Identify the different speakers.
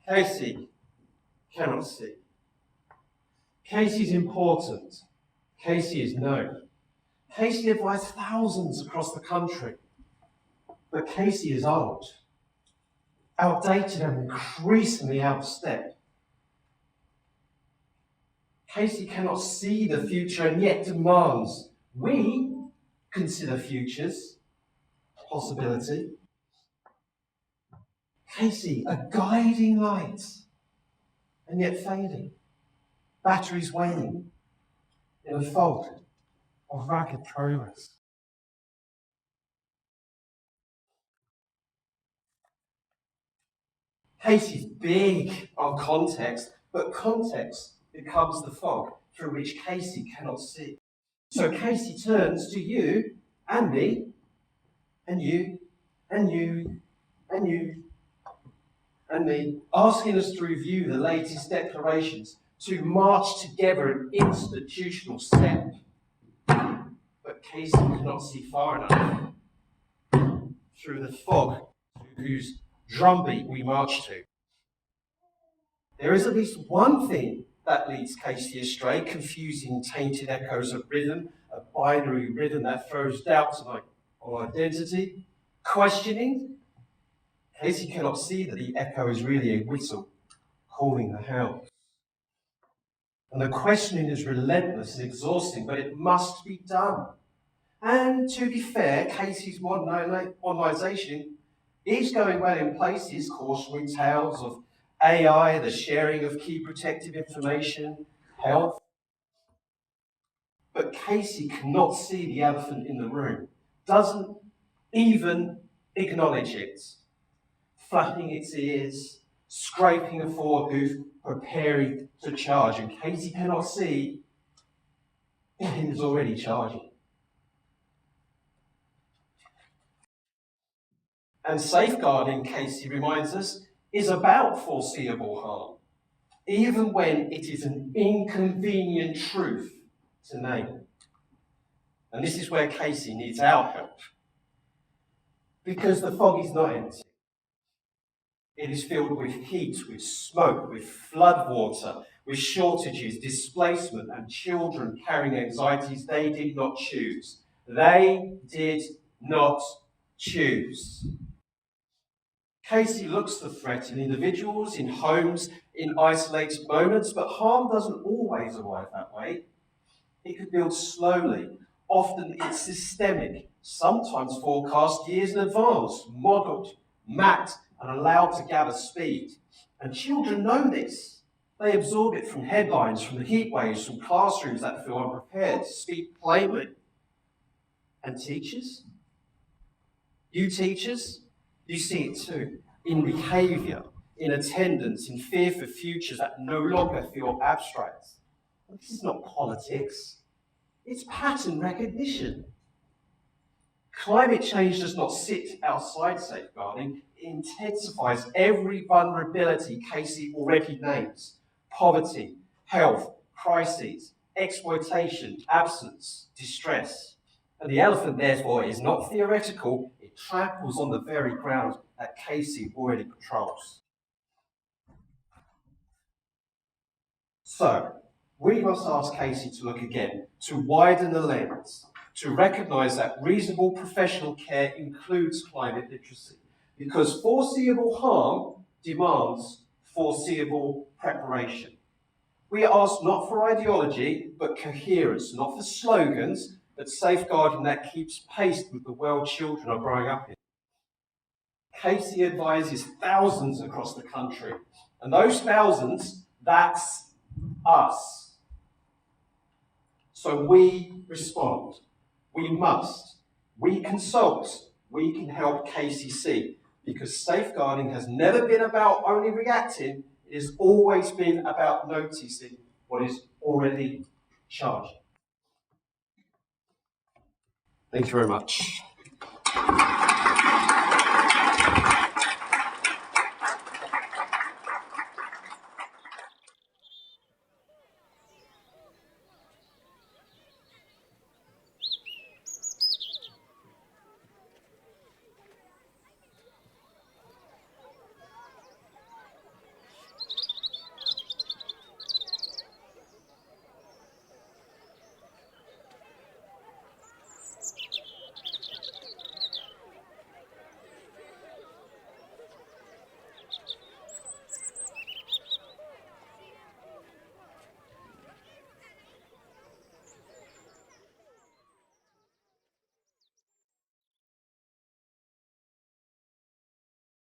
Speaker 1: Casey cannot see. Casey is important. Casey is known. Casey advised thousands across the country. But Casey is old, outdated and increasingly out of step. Casey cannot see the future and yet demands we consider futures, possibility. Casey, a guiding light, and yet fading. Batteries waning in a fog of ragged progress. Casey's big on context, but context becomes the fog through which Casey cannot see. So Casey turns to you and me, and you, and you, and you, and me, asking us to review the latest declarations, to march together an institutional step. But Casey cannot see far enough through the fog whose drumbeat we march to. There is at least one thing that leads Casey astray, confusing tainted echoes of rhythm, a binary rhythm that throws doubts on identity, questioning. Casey cannot see that the echo is really a whistle calling the house. And the questioning is relentless and exhausting, but it must be done. And to be fair, Casey's modernisation is going well in places, cautionary tales of AI, the sharing of key protective information, health. But Casey cannot see the elephant in the room, doesn't even acknowledge it, flapping its ears, scraping a forehoof, preparing to charge. And Casey cannot see it is already charging. And safeguarding, Casey reminds us, is about foreseeable harm, even when it is an inconvenient truth to name. And this is where Casey needs our help. Because the fog is not empty. It is filled with heat, with smoke, with floodwater, with shortages, displacement, and children carrying anxieties they did not choose. They did not choose. Casey looks for threat in individuals, in homes, in isolated moments, but harm doesn't always arrive that way. It can build slowly. Often it's systemic, sometimes forecast years in advance, modelled, mapped, and allowed to gather speed. And children know this. They absorb it from headlines, from the heat waves, from classrooms that feel unprepared to speak plainly. And teachers? You teachers? You see it too, in behaviour, in attendance, in fear for futures that no longer feel abstract. This is not politics. It's pattern recognition. Climate change does not sit outside safeguarding. It intensifies every vulnerability Casey already names. Poverty, health, crises, exploitation, absence, distress. And the elephant, therefore, is not theoretical. It tramples on the very ground that Casey already patrols. So, we must ask Casey to look again, to widen the lens, to recognise that reasonable professional care includes climate literacy, because foreseeable harm demands foreseeable preparation. We are asked not for ideology, but coherence, not for slogans, but safeguarding that keeps pace with the world children are growing up in. Casey advises thousands across the country, and those thousands, that's us. So we respond. We must. We consult. We can help Casey see, because safeguarding has never been about only reacting. It has always been about noticing what is already charged. Thank you very much.